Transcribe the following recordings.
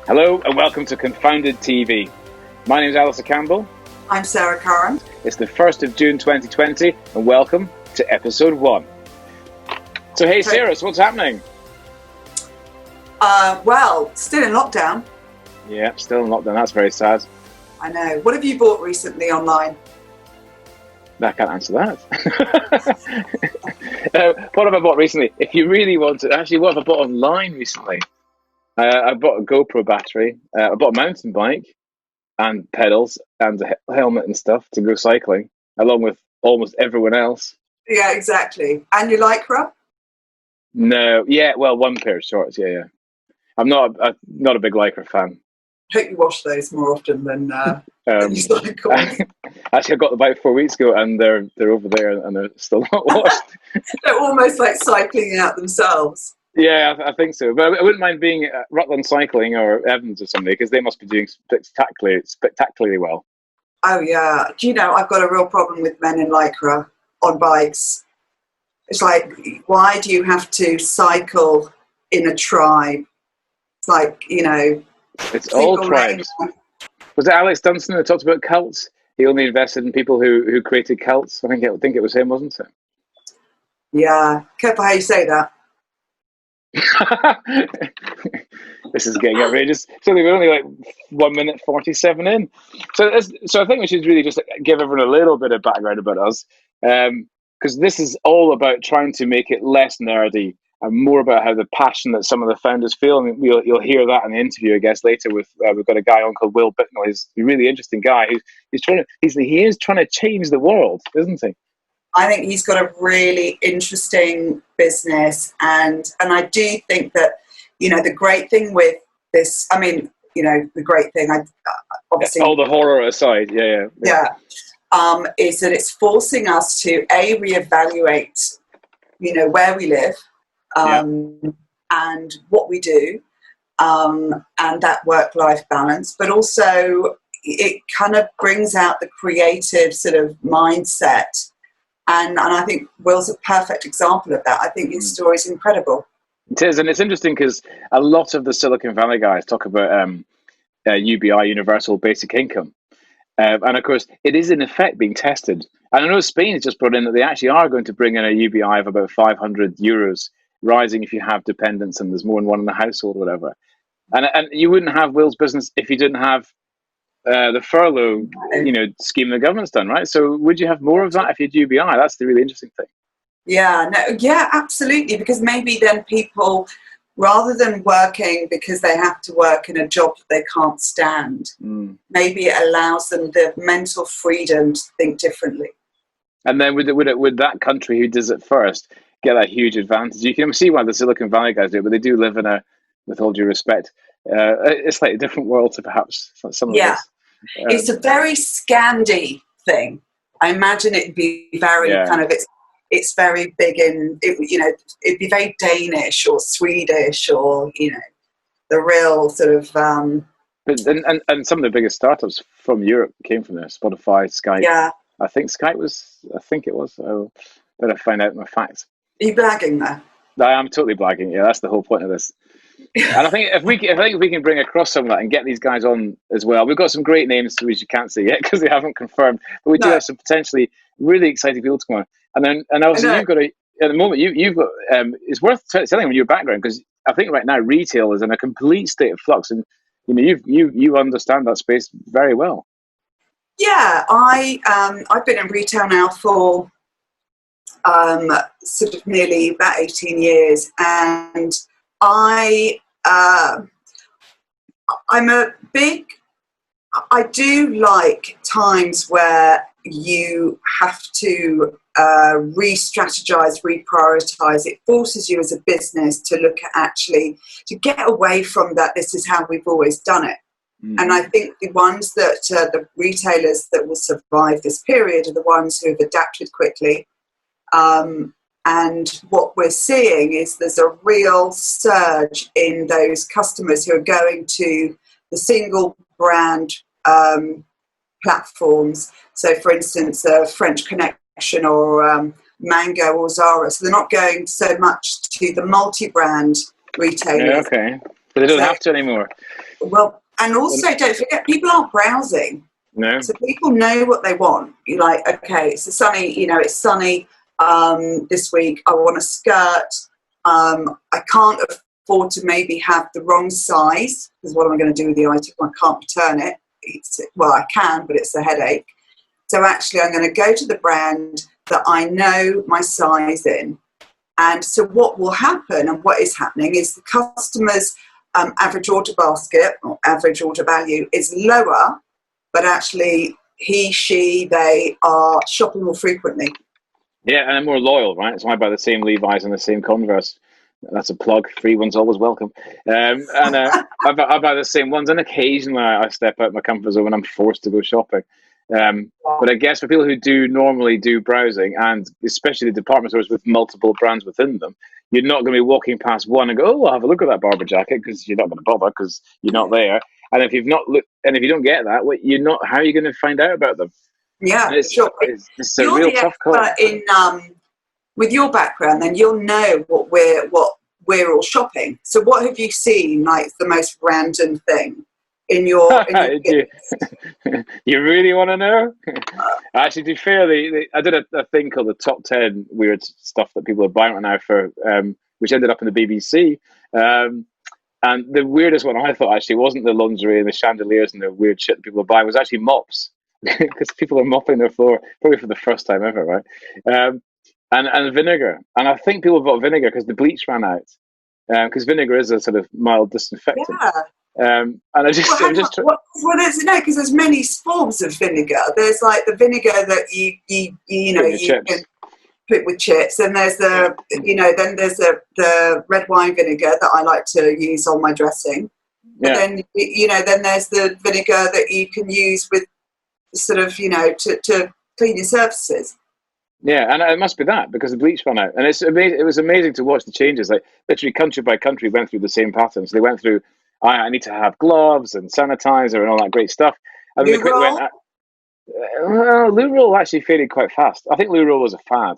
Hello and welcome to Confounded TV. My name is Alistair Campbell. I'm Sarah Curran. It's the 1st of June 2020 and welcome to episode 1. So hey Sarah, so what's happening? Well, still in lockdown. Yeah, still in lockdown, that's very sad. I know. What have you bought recently online? I can't answer that. What have I bought recently? If you really want to, actually what have I bought online recently? I bought a GoPro battery, I bought a mountain bike and pedals and a helmet and stuff to go cycling, along with almost everyone else. Yeah, exactly. And your Lycra? No, yeah, well, one pair of shorts, yeah. I'm not a big Lycra fan. I hope you wash those more often than you cycle. Actually, I got them about 4 weeks ago and they're over there and they're still not washed. They're almost like cycling out themselves. Yeah, I think so. But I wouldn't mind being Rutland Cycling or Evans or somebody, because they must be doing spectacularly well. Oh, yeah. Do you know, I've got a real problem with men in Lycra on bikes. It's like, why do you have to cycle in a tribe? It's like, you know... It's all tribes. Was it Alex Dunstan who talked about cults? He only invested in people who created cults. I think it was him, wasn't it? Yeah. Careful how you say that. This is getting outrageous. So we're only like 1 minute 47 in. So I think we should really just give everyone a little bit of background about us, because this is all about trying to make it less nerdy and more about how the passion that some of the founders feel. And you'll hear that in the interview, I guess, later. We've got a guy on called Will Bicknell. He's a really interesting guy. He is trying to change the world, isn't he? I think he's got a really interesting business, and I do think that, you know, the great thing with this, I mean, you know, the great thing, obviously... All the horror aside, yeah. Is that it's forcing us to, reevaluate, you know, where we live, and what we do, and that work-life balance, but also it kind of brings out the creative sort of mindset. And I think Will's a perfect example of that. I think his story is incredible. It is, and it's interesting because a lot of the Silicon Valley guys talk about UBI, Universal Basic Income. And of course, it is in effect being tested. And I know Spain has just brought in that they actually are going to bring in a UBI of about €500, rising if you have dependents and there's more than one in the household or whatever. And you wouldn't have Will's business if you didn't have the furlough, scheme the government's done, right? So would you have more of that if you had UBI? That's the really interesting thing. Yeah, absolutely. Because maybe then people, rather than working because they have to work in a job that they can't stand, maybe it allows them the mental freedom to think differently. And then would that country who does it first get a huge advantage? You can see why the Silicon Valley guys do it, but they do live in a, with all due respect, a slightly different world to perhaps some of us. It's a very Scandi thing. I imagine it'd be very kind of, it's very big in, it'd be very Danish or Swedish or, the real sort of... And some of the biggest startups from Europe came from there. Spotify, Skype. Yeah. I think it was. I'll better find out my facts. Are you blagging there? I am totally blagging. Yeah, that's the whole point of this. And I think if we can bring across some of that and get these guys on as well, we've got some great names which you can't see yet because they haven't confirmed, but we do have some potentially really exciting people to come on. And also you've got at the moment you've got it's worth telling them your background, because I think right now retail is in a complete state of flux, and you understand that space very well. Yeah, I've been in retail now for sort of nearly about 18 years, and I do like times where you have to re-strategize, reprioritize. It forces you as a business to look at actually, to get away from that, this is how we've always done it. And I think the ones that, the retailers that will survive this period are the ones who have adapted quickly. And what we're seeing is there's a real surge in those customers who are going to the single brand platforms. So, for instance, French Connection or Mango or Zara. So they're not going so much to the multi-brand retailers. Yeah, okay. But they don't So, have to anymore. well, and also don't forget, people aren't browsing. No. So people know what they want. You're like, okay, it's it's sunny this week. I want a skirt. I can't afford to maybe have the wrong size, because what am I going to do with the item? I can't return it. Well, I can, but it's a headache. So actually, I'm going to go to the brand that I know my size in. And so what will happen, and what is happening, is the customer's average order basket or average order value is lower, but actually they are shopping more frequently. Yeah, and they're more loyal, right? So I buy the same Levi's and the same Converse. That's a plug. Free one's always welcome. And I buy the same ones, and occasionally I step out my comfort zone when I'm forced to go shopping. But I guess for people who do normally do browsing, and especially the department stores with multiple brands within them, you're not going to be walking past one and go, "Oh, I'll have a look at that Barber jacket," because you're not going to bother because you're not there. And if you've not looked, and if you don't get that, you're not. How are you going to find out about them? Yeah, sure. It's a You're real the tough call. in with your background, then you'll know what we're all shopping. So what have you seen, like the most random thing in your You really want to know? Actually, to be fair, I did a thing called the top 10 weird stuff that people are buying right now for, which ended up in the BBC. And the weirdest one I thought actually wasn't the lingerie and the chandeliers and the weird shit that people are buying, was actually mops, because people are mopping their floor probably for the first time ever, right? And vinegar, and I think people bought vinegar because the bleach ran out, because vinegar is a sort of mild disinfectant. Yeah. And There's no, because there's many forms of vinegar. There's like the vinegar that you can put with chips, and there's the then there's the red wine vinegar that I like to use on my dressing. But then then there's the vinegar that you can use with sort of to clean your surfaces. Yeah, and it must be that, because the bleach ran out, and it's amazing. It was amazing to watch the changes. Like literally, country by country went through the same patterns. They went through, I need to have gloves and sanitizer and all that great stuff. And then quickly went, loo roll actually faded quite fast. I think loo roll was a fad,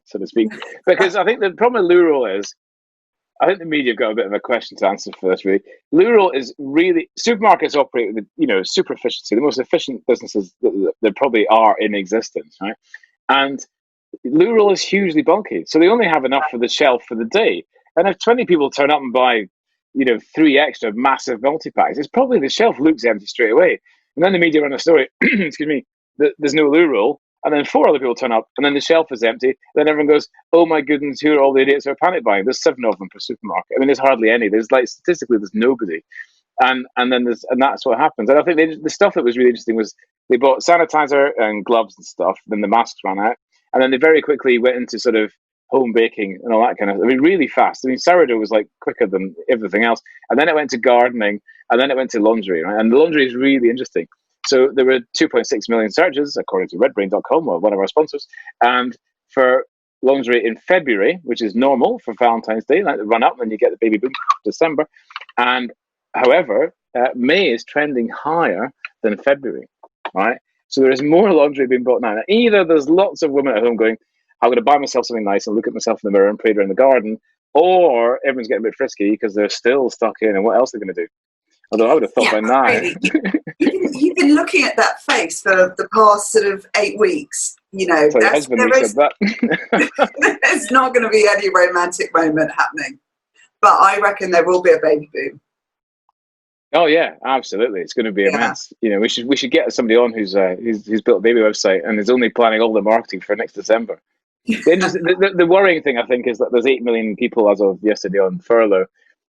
so to speak, because I think the problem with loo roll is, I think the media have got a bit of a question to answer for this. Really, loo roll is really, supermarkets operate with super efficiency, the most efficient businesses that there probably are in existence, right? And loo roll is hugely bulky, so they only have enough for the shelf for the day. And if 20 people turn up and buy, 3 extra massive multi-packs, it's probably the shelf looks empty straight away. And then the media run a story, excuse me, that there's no loo roll, and then 4 other people turn up, and then the shelf is empty. Then everyone goes, "Oh my goodness, who are all the idiots who are panic buying?" There's 7 of them per supermarket. I mean, there's hardly any. There's statistically, there's nobody. And that's what happens. And I think the stuff that was really interesting was they bought sanitizer and gloves and stuff. Then the masks ran out, and then they very quickly went into sort of home baking and all that kind of. I mean, really fast. I mean, sourdough was like quicker than everything else, and then it went to gardening, and then it went to lingerie. Right? And the lingerie is really interesting. So there were 2.6 million searches according to redbrain.com, or one of our sponsors, and for lingerie in February, which is normal for Valentine's Day, like the run up, and you get the baby boom December, and however, May is trending higher than February, right? So there is more lingerie being bought now. Either there's lots of women at home going, "I'm going to buy myself something nice and look at myself in the mirror and pray around the garden," or everyone's getting a bit frisky because they're still stuck in, and what else are they going to do? Although I would have thought by now. Really. You've been looking at that face for the past sort of 8 weeks. Said that. There's not going to be any romantic moment happening. But I reckon there will be a baby boom. Oh yeah, absolutely. It's going to be immense. We should get somebody on who's built a baby website and is only planning all the marketing for next December. The worrying thing, I think, is that there's 8 million people as of yesterday on furlough,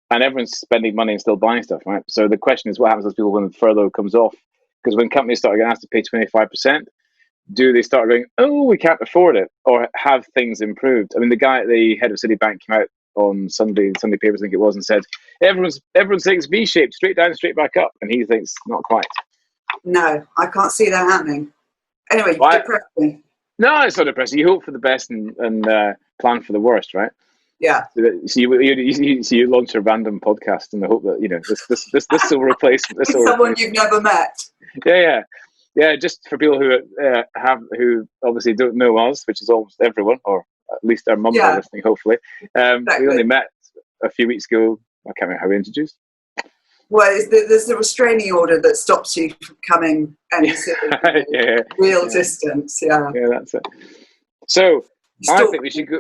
and everyone's spending money and still buying stuff, right? So the question is, what happens to people when the furlough comes off? Because when companies start getting asked to pay 25%, do they start going, "Oh, we can't afford it," or have things improved? I mean, the head of Citibank came out on Sunday papers, I think it was, and said everyone thinks V-shaped, straight down, straight back up, and he thinks not quite. No, I can't see that happening. Anyway, depressing. No, it's not depressing. You hope for the best and plan for the worst, right? Yeah. So you launch a random podcast in the hope that this will replace someone you've never met. Yeah. Just for people who obviously don't know us, which is almost everyone, or at least our mums are listening. Hopefully, exactly. We only met a few weeks ago. I can't remember how we introduced. Well, there's the restraining order that stops you from coming any sort of real distance. Yeah, that's it. So I Stalking. think we should go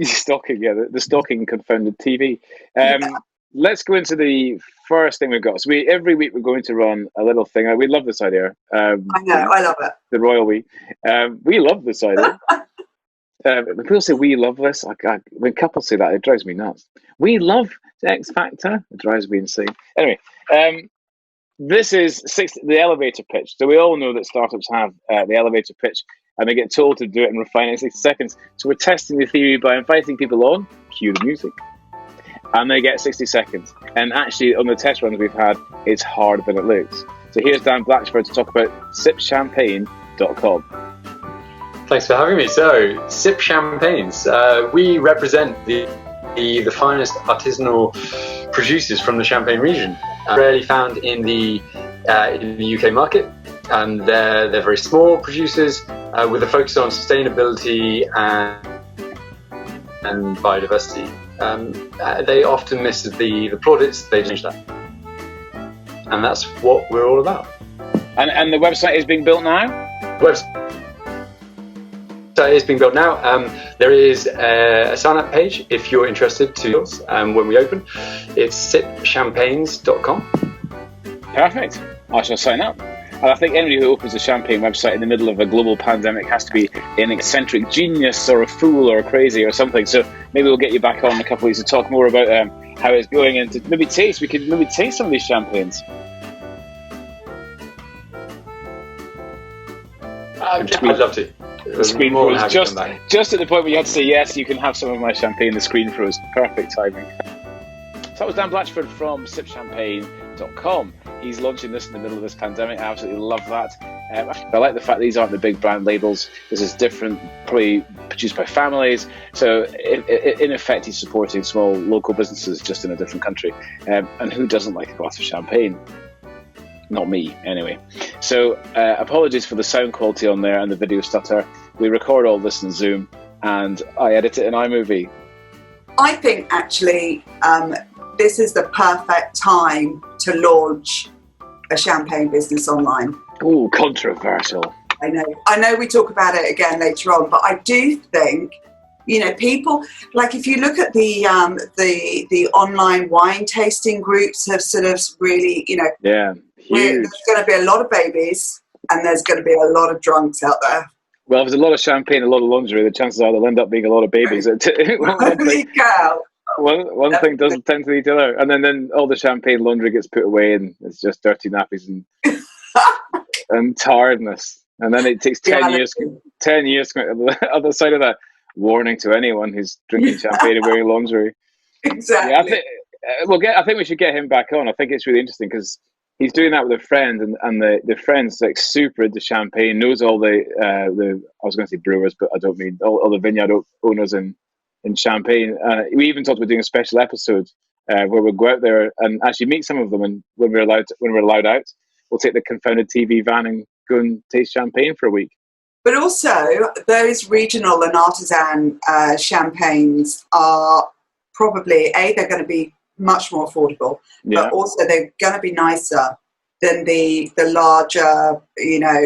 stalking. Yeah, the stalking Confounded TV. Let's go into the first thing we've got. So every week we're going to run a little thing. We love this idea. I know, I love it. The Royal We. We love this idea. When people say we love this, when couples say that, it drives me nuts. We love X Factor. It drives me insane. Anyway, this is the elevator pitch. So we all know that startups have the elevator pitch, and they get told to do it and refine it in 60 seconds. So we're testing the theory by inviting people on, cue the music, and they get 60 seconds. And actually, on the test runs we've had, it's harder than it looks. So here's Dan Blatchford to talk about sipchampagne.com. Thanks for having me. So, Sip Champagnes, we represent the finest artisanal producers from the Champagne region, rarely found in the UK market. And they're very small producers with a focus on sustainability and biodiversity. They often miss the plaudits. They change that, and that's what we're all about. And the website is being built now. It is being built now. There is a sign-up page if you're interested to when we open. It's sipchampagnes.com. Perfect. I shall sign up. And I think anybody who opens a champagne website in the middle of a global pandemic has to be an eccentric genius or a fool or a crazy or something. So maybe we'll get you back on in a couple of weeks to talk more about how it's going and to maybe taste. We could maybe taste some of these champagnes. I'd love to. The screen froze just at the point where you had to say yes, you can have some of my champagne. The screen froze. Perfect timing. So that was Dan Blatchford from sipchampagne.com. He's launching this in the middle of this pandemic. I absolutely love that. I like the fact these aren't the big brand labels. This is different, probably produced by families. So in effect, he's supporting small local businesses just in a different country. And who doesn't like a glass of champagne? Not me, anyway. So apologies for the sound quality on there and the video stutter. We record all this in Zoom and I edit it in iMovie. I think actually this is the perfect time to launch a champagne business online. Ooh, controversial. I know we talk about it again later on, but I do think, people, like if you look at the online wine tasting groups have sort of really, yeah. Huge. There's going to be a lot of babies and there's going to be a lot of drunks out there. Well, if there's a lot of champagne, a lot of lingerie, the chances are there'll end up being a lot of babies. Holy cow. One thing doesn't tend to lead to the other. And then all the champagne laundry gets put away and it's just dirty nappies and tiredness. And then it takes 10 years to go to the other side of that. Warning to anyone who's drinking champagne and wearing lingerie. Exactly. Yeah, I think we should get him back on. I think it's really interesting because he's doing that with a friend, and the friend's like super into champagne, knows all the I was going to say brewers, but I don't mean all the vineyard owners in Champagne. We even talked about doing a special episode where we'll go out there and actually meet some of them, and when we're allowed out, we'll take the Confounded TV van and go and taste champagne for a week. But also, those regional and artisan champagnes are probably they're going to be much more affordable, but also they're going to be nicer than the larger,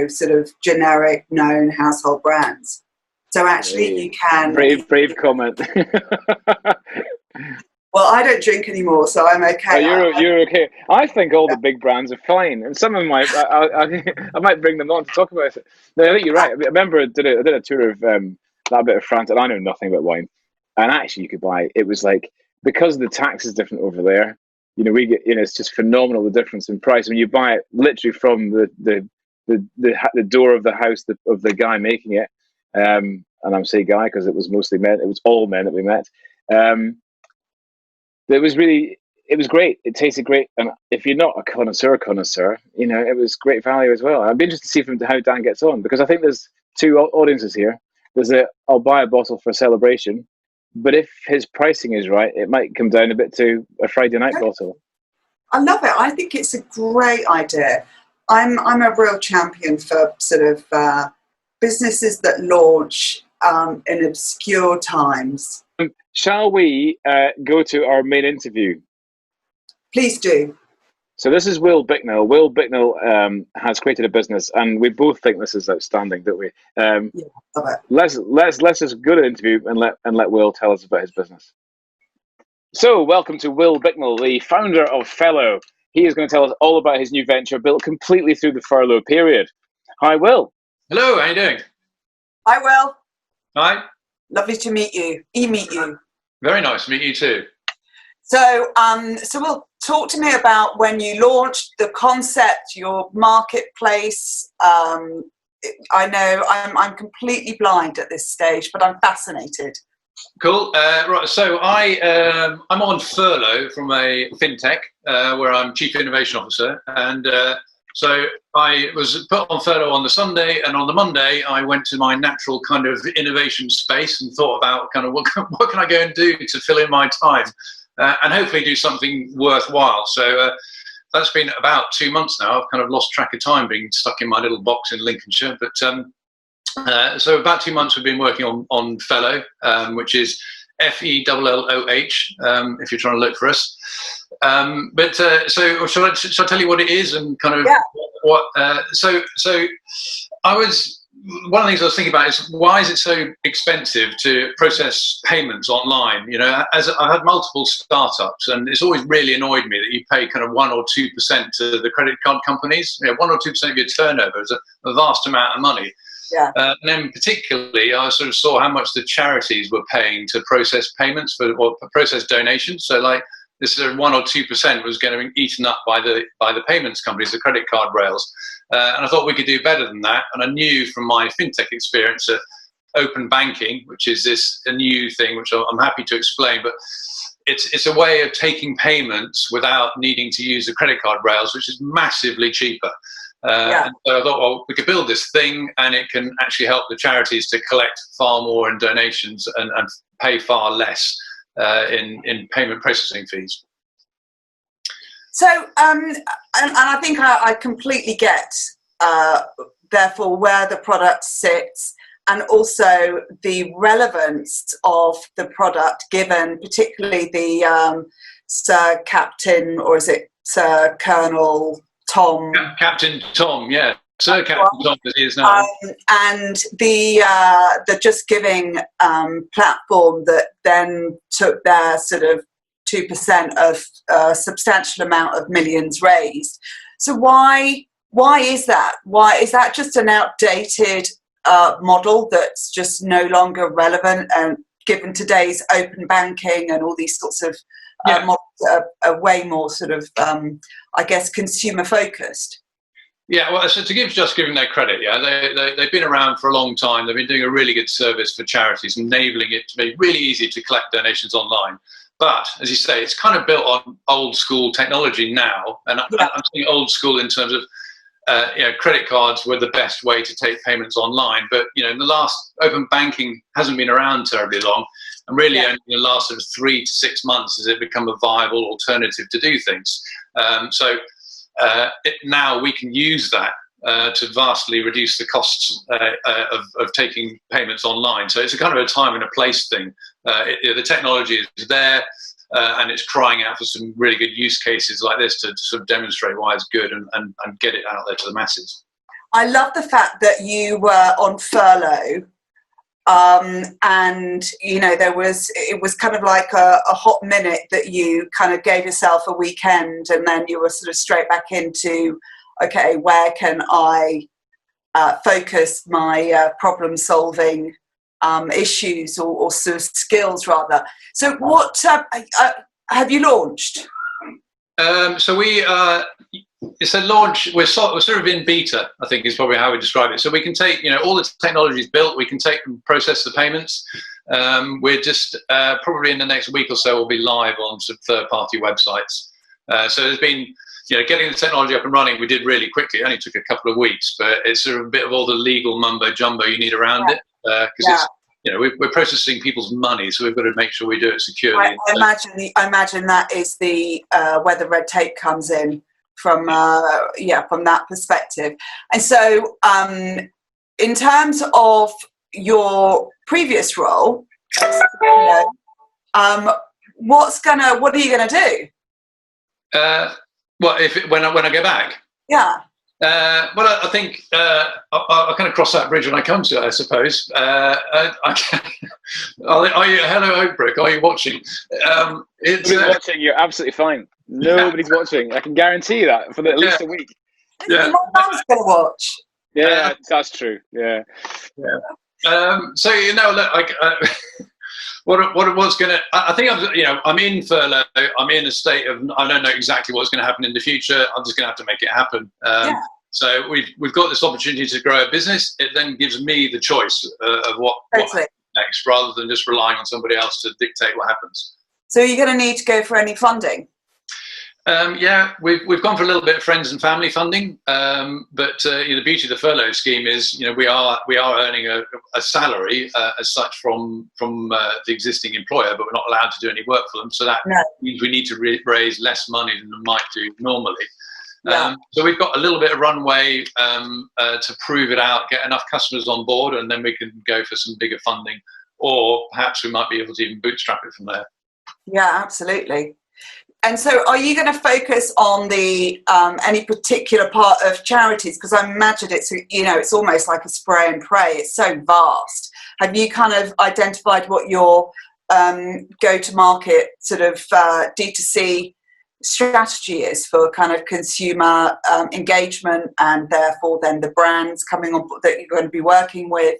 sort of generic known household brands. So actually you can... Brave comment. Well, I don't drink anymore, so I'm okay. Oh, you're okay. I think all the big brands are fine, and some of them I might bring them on to talk about it. No, I think you're right. I remember I did a tour of that bit of France, and I know nothing about wine. And actually, you could buy it was like, because the tax is different over there. We get it's just phenomenal the difference in price when you buy it literally from the door of the house of the guy making it. And I'm saying guy because it was mostly men. It was all men that we met. It was great. It tasted great. And if you're not a connoisseur, it was great value as well. I'd be interested to see how Dan gets on, because I think there's two audiences here. There's I'll buy a bottle for a celebration, but if his pricing is right, it might come down a bit to a Friday night bottle. I love it. I think it's a great idea. I'm a real champion for sort of businesses that launch in obscure times. Shall we go to our main interview? Please do. So this is Will Bicknell. Will Bicknell has created a business, and we both think this is outstanding, don't we? Yeah, love it. Let's just go to the interview and let Will tell us about his business. So welcome to Will Bicknell, the founder of Fellow. He is going to tell us all about his new venture built completely through the furlough period. Hi, Will. Hello, how you doing? Hi, Will. Hi. Lovely to meet you. Meet you. Very nice to meet you too. So, Will, talk to me about when you launched the concept, your marketplace. I know I'm completely blind at this stage, but I'm fascinated. Cool. Right. So I'm on furlough from a fintech where I'm chief innovation officer, and so I was put on furlough on the Sunday, and on the Monday I went to my natural kind of innovation space and thought about kind of what can I go and do to fill in my time and hopefully do something worthwhile. So that's been about 2 months now. I've kind of lost track of time being stuck in my little box in Lincolnshire, but so about 2 months we've been working on Fellow, which is FELLOH, if you're trying to look for us. So shall I tell you what it is and kind of what? So I was. One of the things I was thinking about is why is it so expensive to process payments online? You know, as I've had multiple startups, and it's always really annoyed me that you pay kind of 1 or 2% to the credit card companies. You know, 1 or 2% of your turnover is a vast amount of money. Yeah. And then particularly, I sort of saw how much the charities were paying to process payments for process donations. So like this 1 or 2% was getting eaten up by the payments companies, the credit card rails. And I thought we could do better than that. And I knew from my fintech experience that open banking, which is a new thing, which I'm happy to explain, but it's a way of taking payments without needing to use the credit card rails, which is massively cheaper. And so I thought, well, we could build this thing and it can actually help the charities to collect far more in donations and pay far less in payment processing fees. So, and I think I completely get, therefore, where the product sits and also the relevance of the product given, particularly the Sir Captain, or is it Sir Colonel Tom? Captain Tom, yeah. Sir Captain Tom, as he is now. And the Just Giving platform that then took their sort of 2% of a substantial amount of millions raised. So why is that? Why is that just an outdated model that's just no longer relevant, and given today's open banking and all these sorts of models are way more sort of, I guess, consumer focused? Yeah, well, so to give Just Giving their credit, they've been around for a long time. They've been doing a really good service for charities, enabling it to be really easy to collect donations online. But as you say, it's kind of built on old school technology now, and I'm saying old school in terms of credit cards were the best way to take payments online. But in the last, open banking hasn't been around terribly long, and really only in the last sort of 3 to 6 months has it become a viable alternative to do things. Now we can use that to vastly reduce the costs of taking payments online. So it's a kind of a time and a place thing. The technology is there, and it's crying out for some really good use cases like this to sort of demonstrate why it's good and get it out there to the masses. I love the fact that you were on furlough, and it was kind of like a hot minute that you kind of gave yourself a weekend, and then you were sort of straight back into, okay, where can I focus my problem solving issues or sort of skills rather. So what have you launched? So it's a launch. We're sort of in beta, I think is probably how we describe it. So we can take, all the technology is built. We can take and process the payments. We're just probably in the next week or so we'll be live on some third-party websites. So there's been, getting the technology up and running. We did really quickly. It only took a couple of weeks, but it's sort of a bit of all the legal mumbo jumbo you need around it. Because it's, we're processing people's money, so we've got to make sure we do it securely. I imagine that is the where the red tape comes in from that perspective. And so, in terms of your previous role, what are you gonna do? Well, when I go back. Yeah. Well, I think I'll kind of cross that bridge when I come to it, I suppose. Hello, Oakbrook, are you watching? Nobody's watching. You're absolutely fine. Nobody's watching. I can guarantee you that for at least a week. Yeah. My mum's going to watch. Yeah, that's true. Yeah. So look, what's going to? I think I'm in furlough. I'm in a state of I don't know exactly what's going to happen in the future. I'm just going to have to make it happen. So we've got this opportunity to grow a business. It then gives me the choice of what next, rather than just relying on somebody else to dictate what happens. So you're going to need to go for any funding. We've gone for a little bit of friends and family funding, but the beauty of the furlough scheme is we are earning a salary as such from the existing employer, but we're not allowed to do any work for them. So that means we need to raise less money than we might do normally. So we've got a little bit of runway to prove it out, get enough customers on board, and then we can go for some bigger funding, or perhaps we might be able to even bootstrap it from there. Yeah, absolutely. And so are you going to focus on the any particular part of charities? Because I imagine it's almost like a spray and pray. It's so vast. Have you kind of identified what your go-to-market sort of D2C strategy is for kind of consumer engagement, and therefore then the brands coming on that you're going to be working with?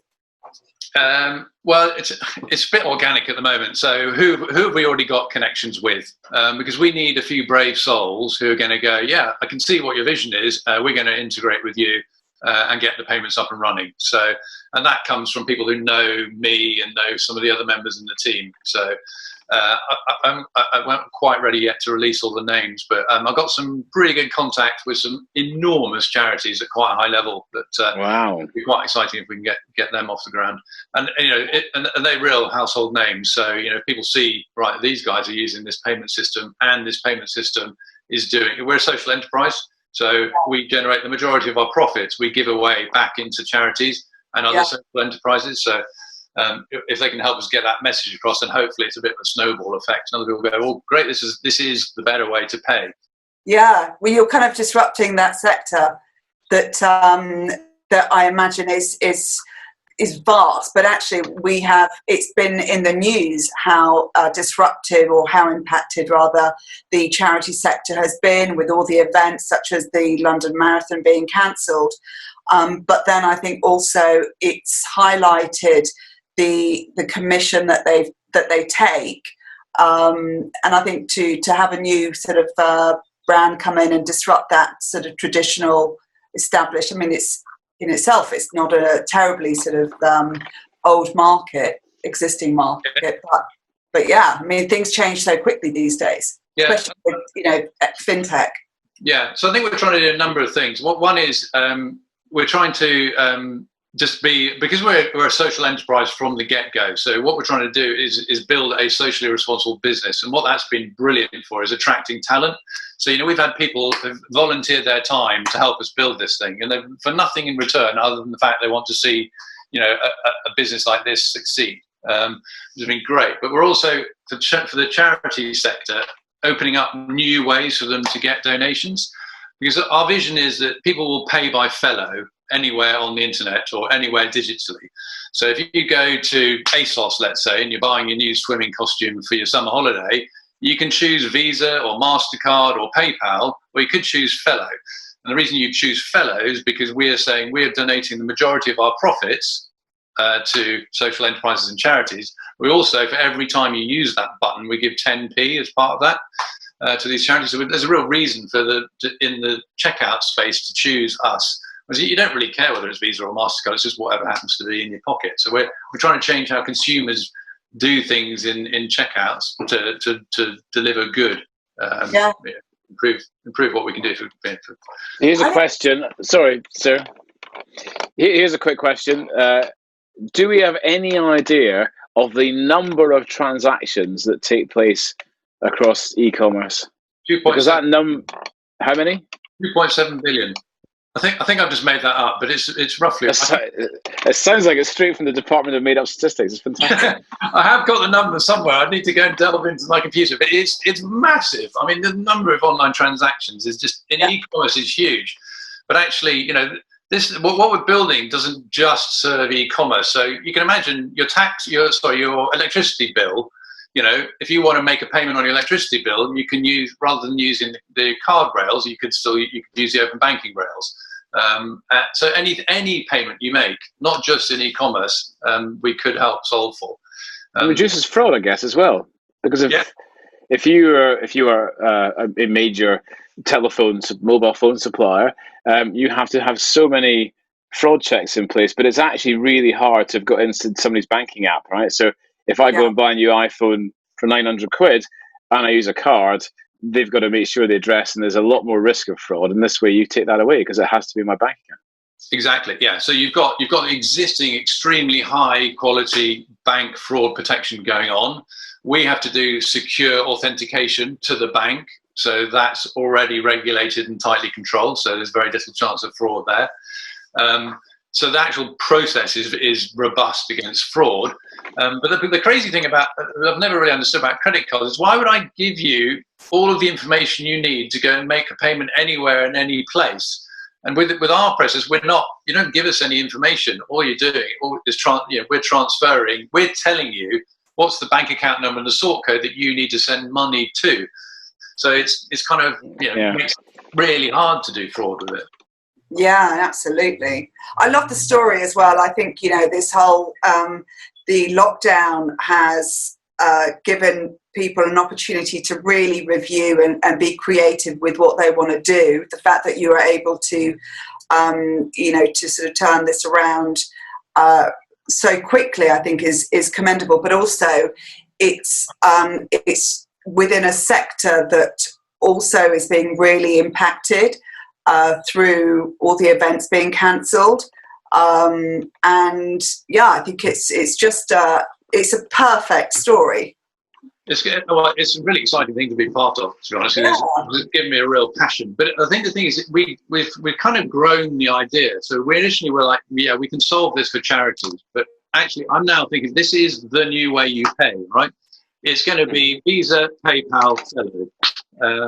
Well, it's a bit organic at the moment. So who have we already got connections with? Because we need a few brave souls who are going to go, yeah, I can see what your vision is. We're going to integrate with you and get the payments up and running. So, and that comes from people who know me and know some of the other members in the team. So I wasn't quite ready yet to release all the names, but I've got some pretty good contact with some enormous charities at quite a high level. That would be quite exciting if we can get them off the ground. And and they're real household names. So people see, right, these guys are using this payment system, and this payment system is doing. We're a social enterprise, so we generate the majority of our profits. We give away back into charities and other social enterprises. So. If they can help us get that message across, then hopefully it's a bit of a snowball effect. And other people go, "Oh, great! This is the better way to pay." Yeah, well, you're kind of disrupting that sector that that I imagine is vast. But actually, it's been in the news how disruptive or how impacted rather the charity sector has been with all the events such as the London Marathon being cancelled. But then I think also it's highlighted the commission that they take, and I think to have a new sort of brand come in and disrupt that sort of traditional established. I mean, it's in itself it's not a terribly sort of old existing market, but yeah, I mean things change so quickly these days, especially with fintech. Yeah, so I think we're trying to do a number of things. One is we're trying to just because we're a social enterprise from the get-go. So what we're trying to do is build a socially responsible business. And what that's been brilliant for is attracting talent. So, we've had people who've volunteered their time to help us build this thing, and for nothing in return other than the fact they want to see, a business like this succeed. Which has been great. But we're also, for the charity sector, opening up new ways for them to get donations. Because our vision is that people will pay by fellow anywhere on the internet or anywhere digitally. So if you go to ASOS, let's say, and you're buying your new swimming costume for your summer holiday, you can choose Visa or MasterCard or PayPal, or you could choose fellow. And the reason you choose fellow is because we are saying we're donating the majority of our profits to social enterprises and charities. We also, for every time you use that button, we give 10p as part of that. To these charities. So there's a real reason in the checkout space to choose us. Because you don't really care whether it's Visa or MasterCard, it's just whatever happens to be in your pocket. So we're trying to change how consumers do things in checkouts to deliver good, improve what we can do for. Here's a question. Sorry, sir. Here's a quick question. Do we have any idea of the number of transactions that take place across e-commerce? Because that how many? 2.7 billion. I think I've just made that up, but it's roughly. It sounds like it's straight from the Department of Made Up Statistics. It's fantastic. I have got the numbers somewhere. I need to go and delve into my computer, but it's massive. I mean, the number of online transactions is just in e-commerce is huge. But actually, you know, this what we're building doesn't just serve e-commerce. So you can imagine your electricity bill. You know, if you want to make a payment on your electricity bill, you can use, rather than using the card rails, you could use the open banking rails. So any payment you make, not just in e-commerce, we could help solve for. It reduces fraud, I guess, as well, because if you are a major mobile phone supplier, you have to have so many fraud checks in place, but it's actually really hard to have got into somebody's banking app, right? So if I go and buy a new iPhone for 900 quid and I use a card, they've got to make sure the address, and there's a lot more risk of fraud. And this way you take that away because it has to be my bank account. Exactly. Yeah. So you've got the existing extremely high quality bank fraud protection going on. We have to do secure authentication to the bank. So that's already regulated and tightly controlled. So there's very little chance of fraud there. So the actual process is robust against fraud. But the crazy thing I've never really understood about credit cards is, why would I give you all of the information you need to go and make a payment anywhere in any place? And with our process, you don't give us any information. All you're doing is we're transferring, we're telling you what's the bank account number and the sort code that you need to send money to. So it's kind of, makes it really hard to do fraud with it. Yeah, absolutely. I love the story as well. I think, this whole, the lockdown has given people an opportunity to really review and be creative with what they want to do. The fact that you are able to, to sort of turn this around so quickly, I think is commendable. But also, it's within a sector that also is being really impacted through all the events being cancelled. I think it's just it's a perfect story. It's a really exciting thing to be part of, to be honest. Yeah. It's given me a real passion. But I think the thing is, we've kind of grown the idea. So we initially were like, yeah, we can solve this for charities. But actually, I'm now thinking this is the new way you pay, right? It's going to be Visa, PayPal, Furloughed,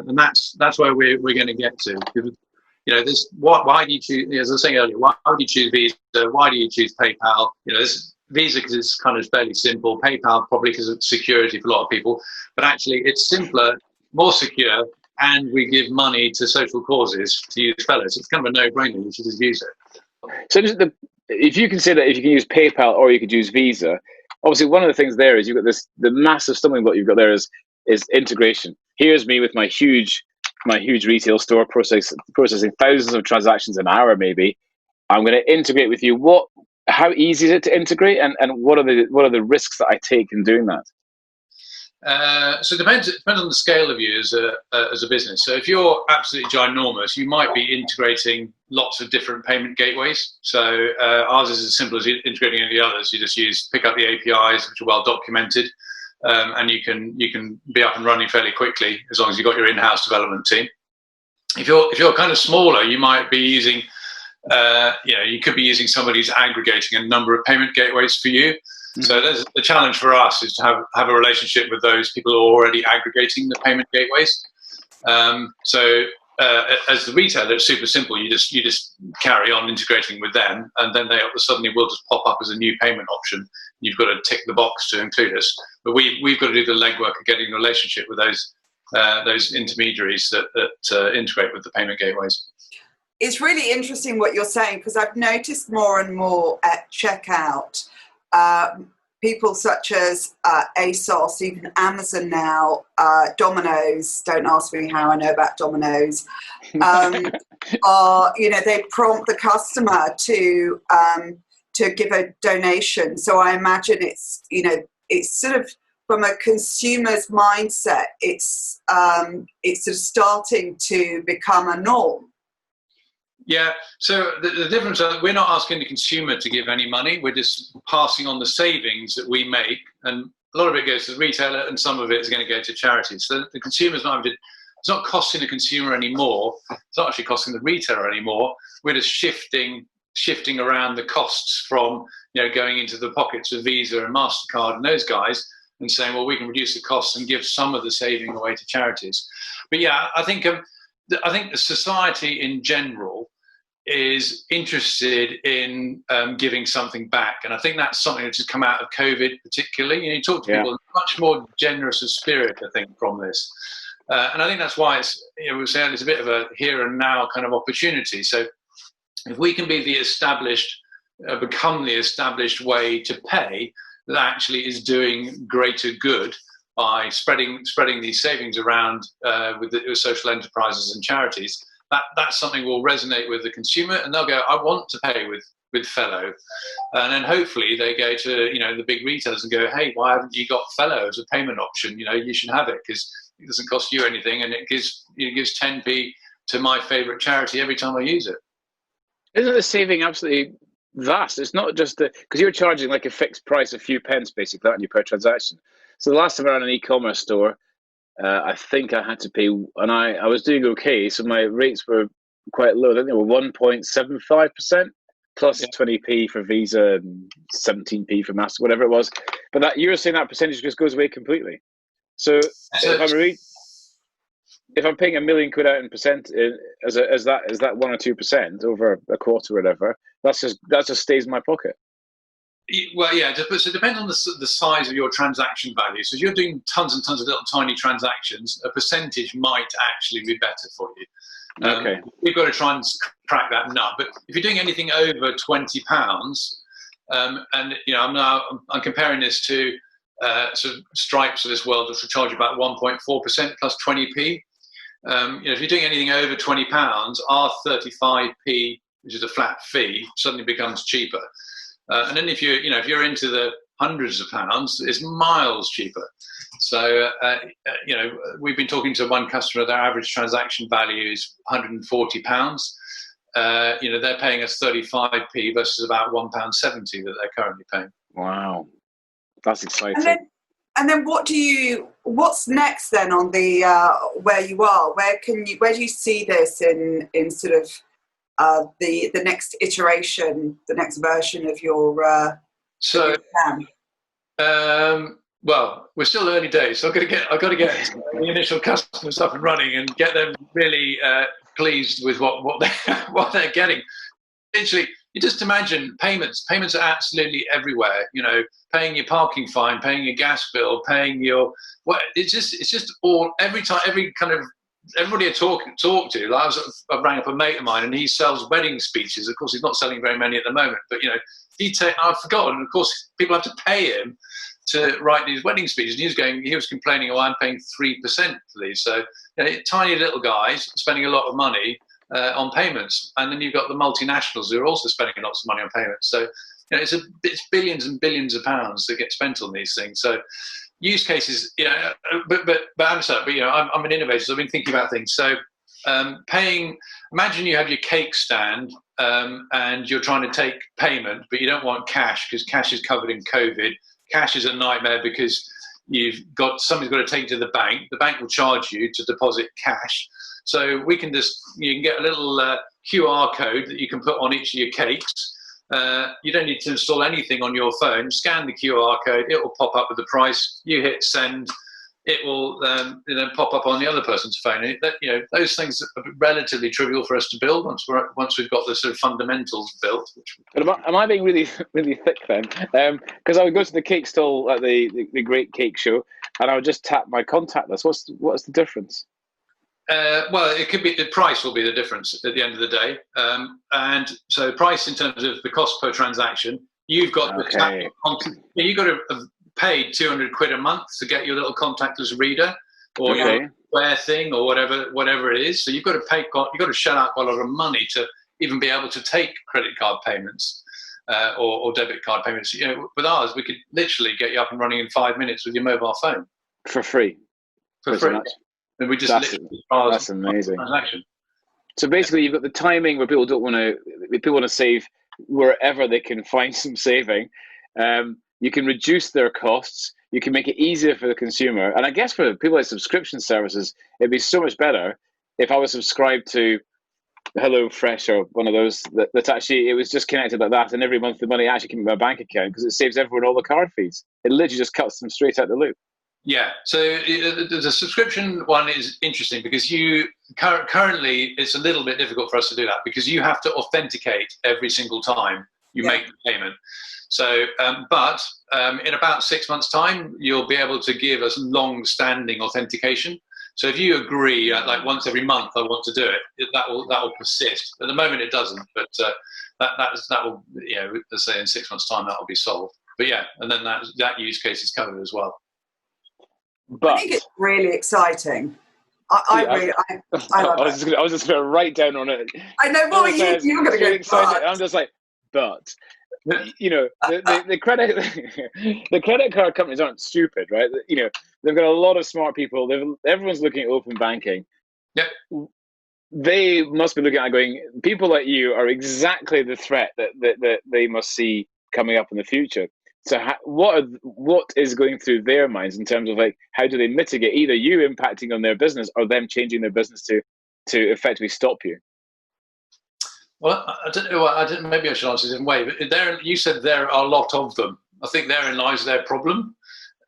and that's where we're going to get to. Why do you choose? As I was saying earlier, why do you choose Visa? Why do you choose PayPal? Visa because it's kind of fairly simple. PayPal probably because it's security for a lot of people. But actually, it's simpler, more secure, and we give money to social causes to use Fellows. It's kind of a no-brainer. You should just use it. So if you consider if you can use PayPal or you could use Visa, obviously one of the things there is you've got the massive stumbling block you've got there is integration. Here's me with my huge retail store processing thousands of transactions an hour. Maybe I'm going to integrate with you. How easy is it to integrate, and what are the risks that I take in doing that? So it depends on the scale of you as a business. So if you're absolutely ginormous, you might be integrating lots of different payment gateways. So ours is as simple as integrating any of the others. You just pick up the APIs, which are well documented, and you can be up and running fairly quickly as long as you've got your in-house development team. If you're kind of smaller, you might be using you could be using somebody who's aggregating a number of payment gateways for you. Mm-hmm. So the challenge for us is to have a relationship with those people who are already aggregating the payment gateways. As the retailer, it's super simple. You just carry on integrating with them, and then they suddenly will just pop up as a new payment option. You've got to tick the box to include us, but we've got to do the legwork of getting a relationship with those intermediaries that integrate with the payment gateways. It's really interesting what you're saying, because I've noticed more and more at checkout, people such as ASOS, even Amazon now, Domino's, don't ask me how I know about Domino's, they prompt the customer to give a donation. So I imagine it's sort of from a consumer's mindset, it's sort of starting to become a norm. Yeah, so the difference is we're not asking the consumer to give any money. We're just passing on the savings that we make, and a lot of it goes to the retailer and some of it is going to go to charities. So the consumer's not having to it's not costing the consumer anymore. It's not actually costing the retailer anymore. We're just shifting around the costs from, going into the pockets of Visa and MasterCard and those guys, and saying, well, we can reduce the costs and give some of the saving away to charities. But yeah, I think the society in general is interested in giving something back, and I think that's something that's just come out of COVID particularly. You talk to people, much more generous of spirit, I think, from this, and I think that's why we're saying it's a bit of a here and now kind of opportunity. So if we can be become the established way to pay that actually is doing greater good by spreading these savings around with social enterprises and charities, that's something will resonate with the consumer, and they'll go, I want to pay with Fellow. And then hopefully they go to the big retailers and go, hey, why haven't you got Fellow as a payment option? You should have it, because it doesn't cost you anything, and it gives 10p to my favorite charity every time I use it. Isn't the saving absolutely vast? It's not just because you're charging like a fixed price, a few pence basically, aren't you, per transaction? So the last time I ran an e-commerce store, I think I had to pay, and I was doing okay, so my rates were quite low. I think they were 1.75% plus 20p for Visa and 17p for Master, whatever it was. But that you're saying that percentage just goes away completely. So if I'm paying £1 million out in percent as that 1 or 2% over a quarter or whatever, that just stays in my pocket. Well, yeah, so it depends on the size of your transaction value. So if you're doing tons and tons of little tiny transactions, a percentage might actually be better for you. Okay. We've got to try and crack that nut. But if you're doing anything over £20, and I'm comparing this to sort of Stripes of this world, which will charge about 1.4% plus 20p. If you're doing anything over £20, our 35p, which is a flat fee, suddenly becomes cheaper. And then if you're into the hundreds of pounds, it's miles cheaper. So we've been talking to one customer. Their average transaction value is £140. They're paying us 35p versus about £1.70 that they're currently paying. Wow, that's exciting. And then what's next then on the where you are? Where do you see this in sort of the next iteration, the next version of your plan? Well, we're still early days, so I've got to get the initial customers up and running and get them really pleased with what they're getting. Literally, you just imagine payments. Payments are absolutely everywhere. Paying your parking fine, paying your gas bill, paying your it's just all everybody I talk to. Like I rang up a mate of mine, and he sells wedding speeches. Of course, he's not selling very many at the moment, but I've forgotten. Of course, people have to pay him to write these wedding speeches. And he was complaining, I'm paying 3% for these. So tiny little guys spending a lot of money on payments, and then you've got the multinationals who are also spending lots of money on payments. So it's billions and billions of pounds that get spent on these things. So use cases, but I'm an innovator, so I've been thinking about things. So imagine you have your cake stand and you're trying to take payment, but you don't want cash because cash is covered in COVID. Cash is a nightmare because somebody's got to take it to the bank. The bank will charge you to deposit cash. So you can get a little QR code that you can put on each of your cakes. You don't need to install anything on your phone. Scan the QR code, it will pop up with the price. You hit send, it will then pop up on the other person's phone. Those things are relatively trivial for us to build once we've got the sort of fundamentals built. But am I being really, really thick then? Because I would go to the cake stall at the Great Cake Show, and I would just tap my contact list. What's the difference? Well, it could be the price will be the difference at the end of the day, and so price in terms of the cost per transaction. You've got you've got to have paid 200 quid a month to get your little contactless reader or your Square thing or whatever it is. So you've got to shell out quite a lot of money to even be able to take credit card payments or debit card payments. With ours, we could literally get you up and running in 5 minutes with your mobile phone for free. For free. And we just that's amazing. Transaction. So basically, you've got the timing where people want to save wherever they can find some saving. You can reduce their costs. You can make it easier for the consumer. And I guess for people like subscription services, it'd be so much better if I was subscribed to Hello Fresh or one of those that actually it was just connected like that, and every month the money actually came in my bank account, because it saves everyone all the card fees. It literally just cuts them straight out the loop. Yeah, so the subscription one is interesting because you currently it's a little bit difficult for us to do that because you have to authenticate every single time you make the payment. So, but in about 6 months' time, you'll be able to give us long-standing authentication. So if you agree, like once every month, I want to do it, that will persist. At the moment, it doesn't, but that will, you know, let's say in 6 months' time, that will be solved. But yeah, and then that use case is covered as well. But I think it's really exciting. I was just going to write down on it. I know what you were going to go excited. I'm just like, but you know, the credit card companies aren't stupid, right? You know, they've got a lot of smart people. Everyone's looking at open banking. Yep. They must be looking at it going, people like you are exactly the threat that they must see coming up in the future. So what is going through their minds in terms of like, how do they mitigate either you impacting on their business or them changing their business to effectively stop you? Well, I don't know. Maybe I should answer this in a way. But you said there are a lot of them. I think therein lies their problem.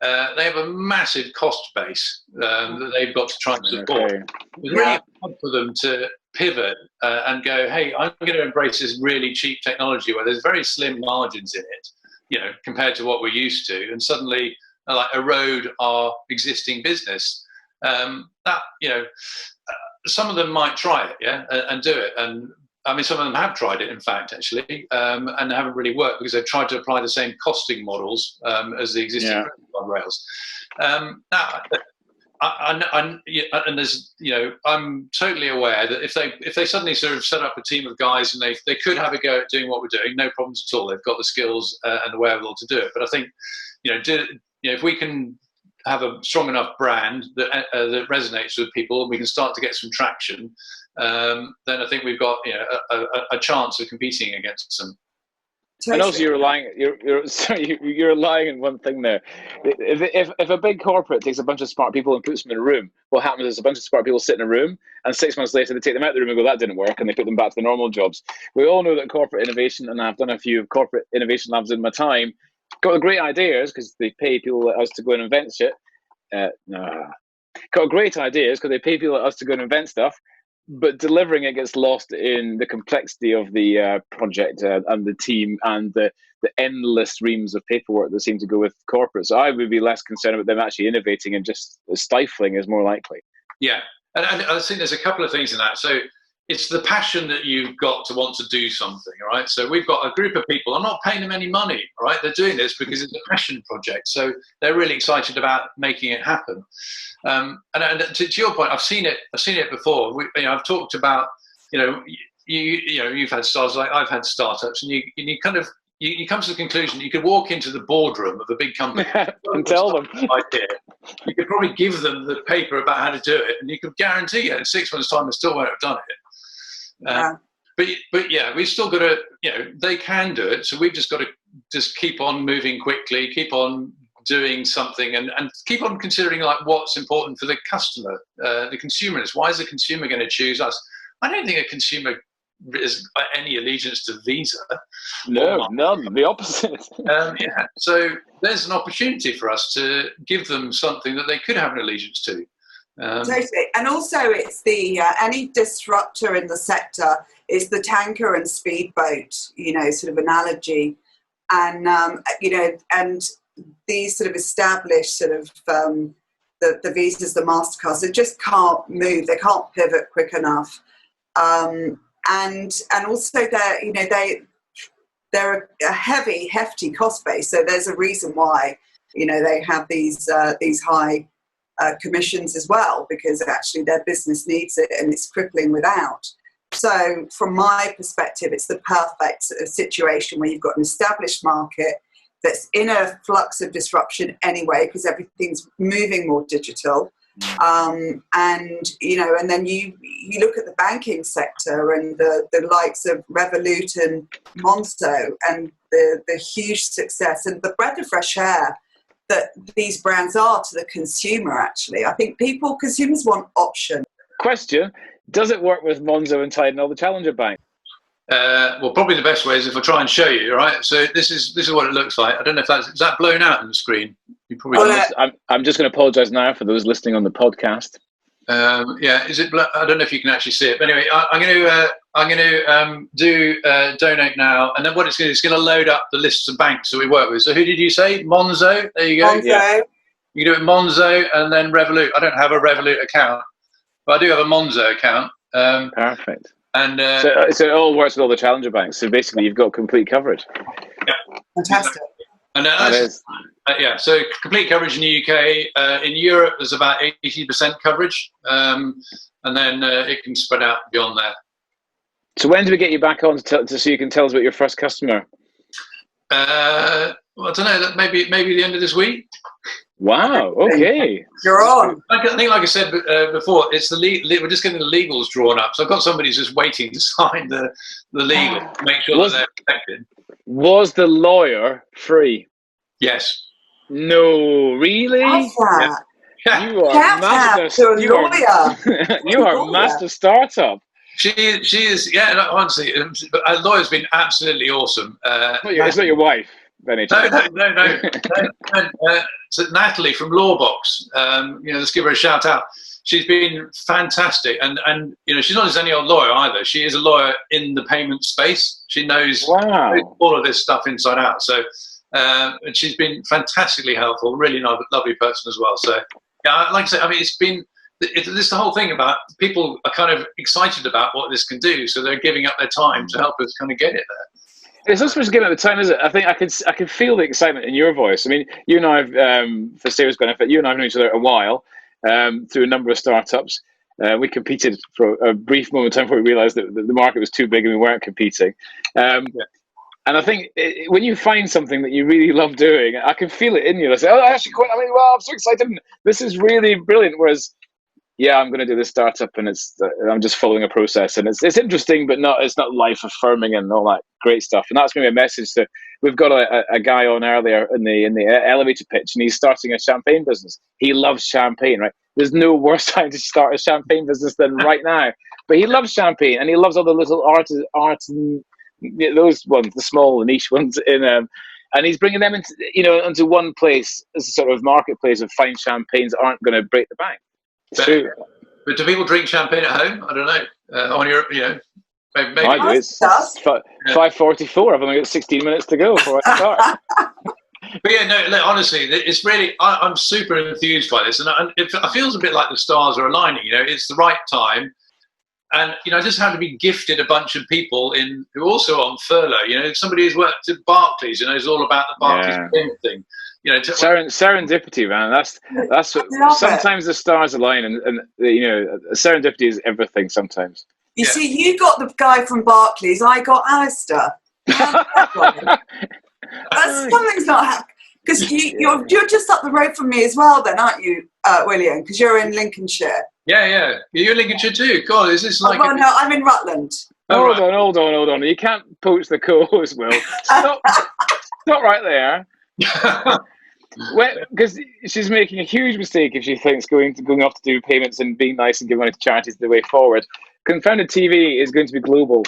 They have a massive cost base that they've got to try and support. Okay. It's really hard for them to pivot and go, hey, I'm going to embrace this really cheap technology where there's very slim margins in it, you know, compared to what we're used to, and suddenly like erode our existing business. That, you know, some of them might try it, and do it. And I mean, some of them have tried it, in fact, actually, and haven't really worked because they've tried to apply the same costing models as the existing credit card rails. Now, and there's, you know, I'm totally aware that if they suddenly sort of set up a team of guys and they could have a go at doing what we're doing, no problems at all. They've got the skills and the wherewithal to do it. But I think, you know, if we can have a strong enough brand that resonates with people, and we can start to get some traction, then I think we've got, you know, a chance of competing against them. And also, you're relying on one thing there. If a big corporate takes a bunch of smart people and puts them in a room, what happens is a bunch of smart people sit in a room, and 6 months later they take them out of the room and go, that didn't work, and they put them back to the normal jobs. We all know that corporate innovation, and I've done a few corporate innovation labs in my time, got great ideas because they pay people like us to go and invent shit. Got great ideas because they pay people like us to go and invent stuff, but delivering it gets lost in the complexity of the project and the team and the endless reams of paperwork that seem to go with corporate. So I would be less concerned about them actually innovating, and just stifling is more likely. Yeah, and I think there's a couple of things in that. So it's the passion that you've got to want to do something, right? So we've got a group of people. I'm not paying them any money, right? They're doing this because it's a passion project. So they're really excited about making it happen. And to your point, I've seen it before. I've talked about, you know, you've had startups, like I've had startups, and you kind of you come to the conclusion you could walk into the boardroom of a big company and tell them. You could probably give them the paper about how to do it, and you could guarantee in 6 months' time they still won't have done it. But yeah, we've still got to, you know, they can do it. So we've just got to just keep on moving quickly, keep on doing something, and keep on considering like what's important for the customer, the consumer is. Why is the consumer going to choose us? I don't think a consumer is any allegiance to Visa. No, none. The opposite. Yeah. So there's an opportunity for us to give them something that they could have an allegiance to. Totally. And also it's the any disruptor in the sector is the tanker and speedboat, you know, sort of analogy. And, you know, and these sort of established sort of the Visas, the MasterCards, they just can't move. They can't pivot quick enough. And also they're, you know, they're a hefty cost base. So there's a reason why, you know, they have these high commissions as well, because actually their business needs it and it's crippling without. So from my perspective, it's the perfect situation where you've got an established market that's in a flux of disruption anyway, because everything's moving more digital. And, you know, and then you look at the banking sector and the likes of Revolut and Monzo and the huge success and the breath of fresh air that these brands are to the consumer, actually. I think consumers want option. Question, does it work with Monzo and Tide and all the challenger banks? Well, probably the best way is if I try and show you, right? So this is what it looks like. I don't know if is that blown out on the screen? You probably I'm just going to apologise now for those listening on the podcast. Yeah, is it? I don't know if you can actually see it. But anyway, I'm going to do donate now, and then what it's going to load up the lists of banks that we work with. So who did you say? Monzo. There you go. Monzo. Yeah. You can do it Monzo and then Revolut. I don't have a Revolut account, but I do have a Monzo account. Perfect. And so it all works with all the challenger banks. So basically, you've got complete coverage. Yeah, fantastic. And that is. Yeah, so complete coverage in the UK. In Europe, there's about 80% coverage, and then it can spread out beyond there. So when do we get you back on so you can tell us about your first customer? Well, I don't know. Maybe the end of this week. Wow. Okay. You're on. I think, like I said before, it's we're just getting the legals drawn up. So I've got somebody who's just waiting to sign the legal, to make sure that they're protected. Was the lawyer free? Yes. No, really? Yeah. You are master. You are master startup. She is. Yeah, no, honestly, our lawyer's been absolutely awesome. It's not your wife, then? No. So Natalie from Lawbox. Let's give her a shout out. She's been fantastic, and she's not just any old lawyer either. She is a lawyer in the payment space. She knows all of this stuff inside out. So. And she's been fantastically helpful, really lovely person as well. So, yeah, like I said, I mean, this the whole thing about people are kind of excited about what this can do, so they're giving up their time to help us kind of get it there. It's not supposed to give up the time, is it? I think I can feel the excitement in your voice. I mean, you and I have, for Sarah's benefit, you and I have known each other a while through a number of startups. We competed for a brief moment of time before we realised that the market was too big and we weren't competing. And I think when you find something that you really love doing, I can feel it in you. I say, I'm so excited. This is really brilliant. Whereas, I'm going to do this startup and I'm just following a process. And it's interesting, but it's not life affirming and all that great stuff. And that's maybe a message that we've got a guy on earlier in the elevator pitch, and he's starting a champagne business. He loves champagne, right? There's no worse time to start a champagne business than right now. But he loves champagne, and he loves all the little art and those ones, the small niche ones and he's bringing them into one place as a sort of marketplace of fine champagnes that aren't going to break the bank. But do people drink champagne at home? I don't know. On your, maybe. I do. It's 5:44. I've only got 16 minutes to go before I start. But look, honestly, it's really, I'm super enthused by this, and it feels a bit like the stars are aligning. It's the right time. And I just had to be gifted a bunch of people who are also on furlough. Somebody who's worked at Barclays, is all about the Barclays thing. Serendipity, man. That's what, sometimes the stars align, and serendipity is everything. Sometimes. You see, you got the guy from Barclays. I got Alistair. That's something's not happening. Because you're just up the road from me as well, then, aren't you, William? Because you're in Lincolnshire. Yeah. You're in Lincolnshire too. God, is this like? Oh, no, I'm in Rutland. Hold on. You can't poach the co-host, Will. Stop right there. Because she's making a huge mistake if she thinks going off to do payments and being nice and giving money to charities is the way forward. Confounded TV is going to be global.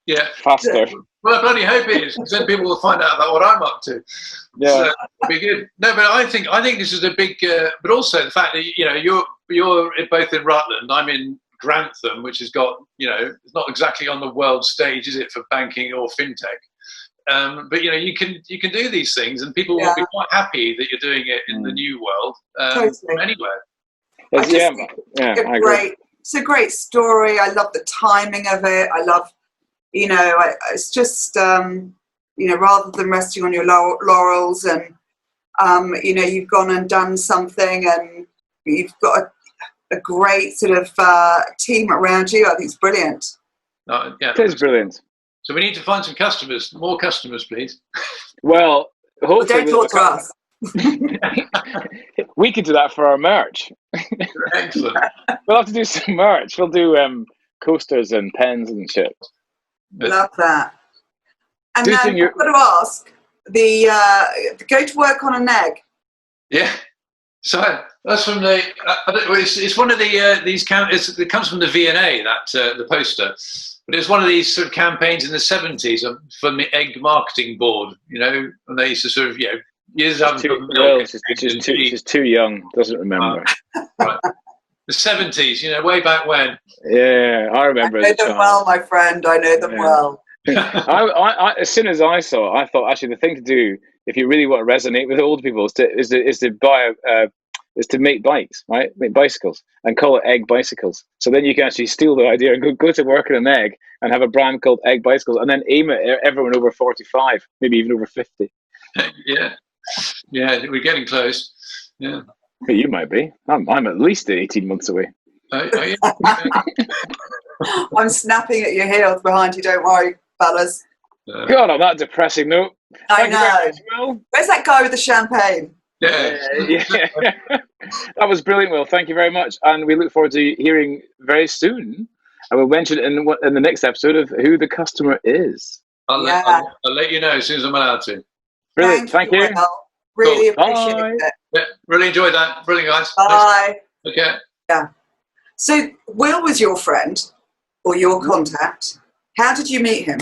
Yeah. Faster. Well, I bloody hope it is, because then people will find out about what I'm up to. Yeah. So it'll be good. No, but I think this is a big, but also the fact that, you're both in Rutland, I'm in Grantham, which has got, it's not exactly on the world stage, is it, for banking or fintech? But you can do these things, and people will be quite happy that you're doing it in the new world, anywhere. It's a great story. I love the timing of it. I love, it's just, rather than resting on your laurels and, you've gone and done something, and you've got a great sort of team around you. I think it's brilliant. It is brilliant. So we need to find some customers, more customers, please. Well, hopefully don't talk to us. We could do that for our merch. Excellent. We'll have to do some merch. We'll do coasters and pens and shit. Love that. And then I've got to ask, the go to work on an egg. Yeah. So that's from the. It's one of the these it comes from the V&A, that the poster, but it's one of these sort of campaigns in the 70s from the Egg Marketing Board. And they used to sort of years after. She's too young, doesn't remember. Right. The 70s, way back when. Yeah, I remember. I know them well, my friend. I know them well. I, as soon as I saw it, I thought actually the thing to do if you really want to resonate with old people is to make bikes, right? Make bicycles and call it Egg Bicycles. So then you can actually steal the idea and go to work in an egg and have a brand called Egg Bicycles, and then aim it at everyone over 45, maybe even over 50. Yeah, we're getting close. Yeah, but you might be. I'm at least 18 months away. Yeah. I'm snapping at your heels behind you. Don't worry, fellas. God, on that depressing note. I know. Much, Will. Where's that guy with the champagne? Yeah. That was brilliant, Will. Thank you very much, and we look forward to hearing very soon. And we'll mention it in the next episode of who the customer is. I'll let you know as soon as I'm allowed to. Brilliant. Thank you. Really appreciate it. Yeah, really enjoyed that. Brilliant, guys. Bye. Thanks. Okay. Yeah. So Will was your friend or your contact. How did you meet him?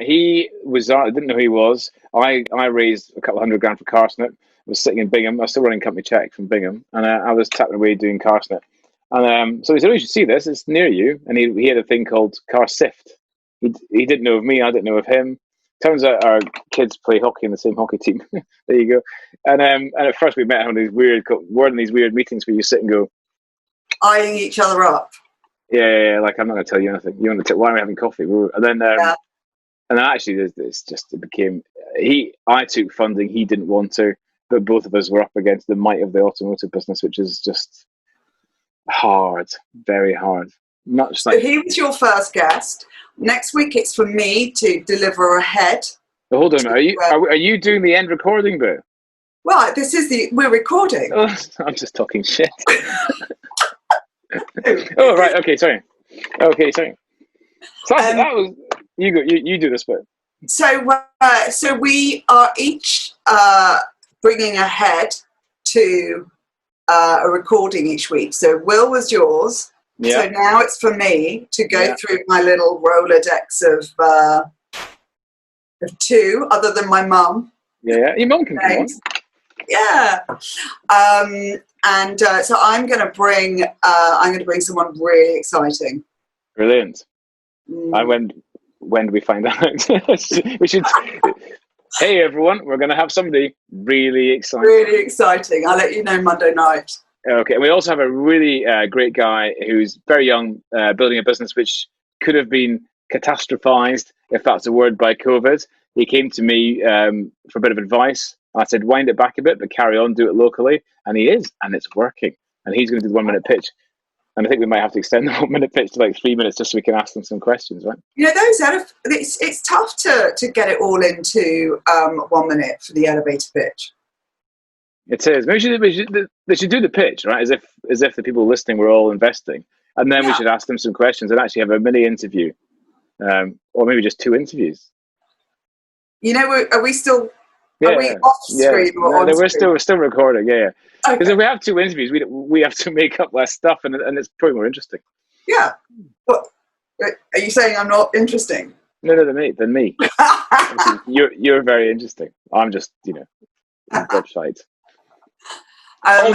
He was. I didn't know who he was. I raised a couple $100,000 for Carsnet. I was sitting in Bingham. I was still running company check from Bingham, and I was tapping away doing Carsnet. And so he said, "Oh, you should see this. It's near you." And he had a thing called Car Sift. He didn't know of me. I didn't know of him. Turns out our kids play hockey in the same hockey team. There you go. And at first we met on these weird meetings where you sit and go, eyeing each other up. Yeah. Like, I'm not going to tell you anything. You want to why are we having coffee? And then and actually it became I took funding. He didn't want to, but both of us were up against the might of the automotive business, which is just hard, very hard. So he was your first guest. Next week it's for me to deliver a head. But hold on, are you doing the end recording bit? Well, we're recording. Oh, I'm just talking shit. Oh right, okay, sorry. So that was you do this bit. So we are each bringing a head to a recording each week. So Will was yours. Yeah. So now it's for me to go through my little Rolodex of two, other than my mum. Yeah, your mum can come on. Yeah. So I'm going to bring someone really exciting. Brilliant. And when do we find out? We should. Hey everyone, we're going to have somebody really exciting. Really exciting. I'll let you know Monday night. Okay, and we also have a really great guy who's very young, building a business which could have been catastrophized, if that's a word, by COVID. He came to me for a bit of advice. I said, wind it back a bit, but carry on, do it locally. And he is, and it's working. And he's going to do the 1 minute pitch. And I think we might have to extend the 1 minute pitch to like 3 minutes just so we can ask them some questions, right? It's tough to get it all into 1 minute for the elevator pitch. It is. Maybe they should do the pitch, right? As if the people listening were all investing, and then we should ask them some questions and actually have a mini interview, or maybe just 2 interviews. Are we still? Are we off screen or on screen? We're still recording. Yeah. Because Okay. if we have 2 interviews, we have to make up less stuff, and it's probably more interesting. Yeah. What? Are you saying I'm not interesting? No, than me. You're very interesting. I'm just website. So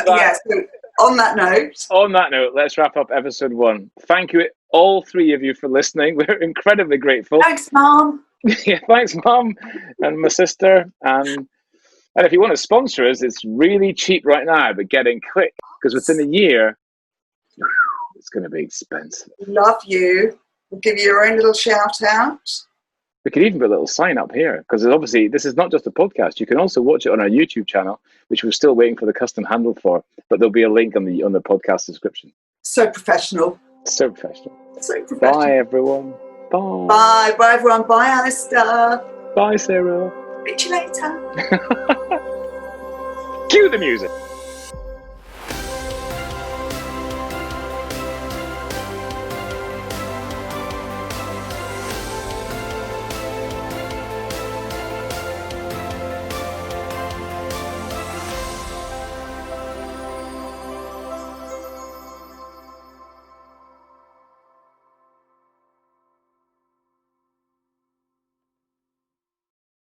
on that note, let's wrap up episode 1. Thank you, all 3 of you, for listening. We're incredibly grateful. Thanks, Mom. Yeah, thanks, Mum, and my sister. And if you want to sponsor us, it's really cheap right now, but getting quick, because within a year, it's going to be expensive. Love you. We'll give you your own little shout out. We could even put a little sign up here, because obviously this is not just a podcast. You can also watch it on our YouTube channel, which we're still waiting for the custom handle for, but there'll be a link on the podcast description. So professional. So professional. So professional. Bye, everyone. Bye. Bye. Bye, everyone. Bye, Alistair. Bye, Sarah. Speak to you later. Cue the music.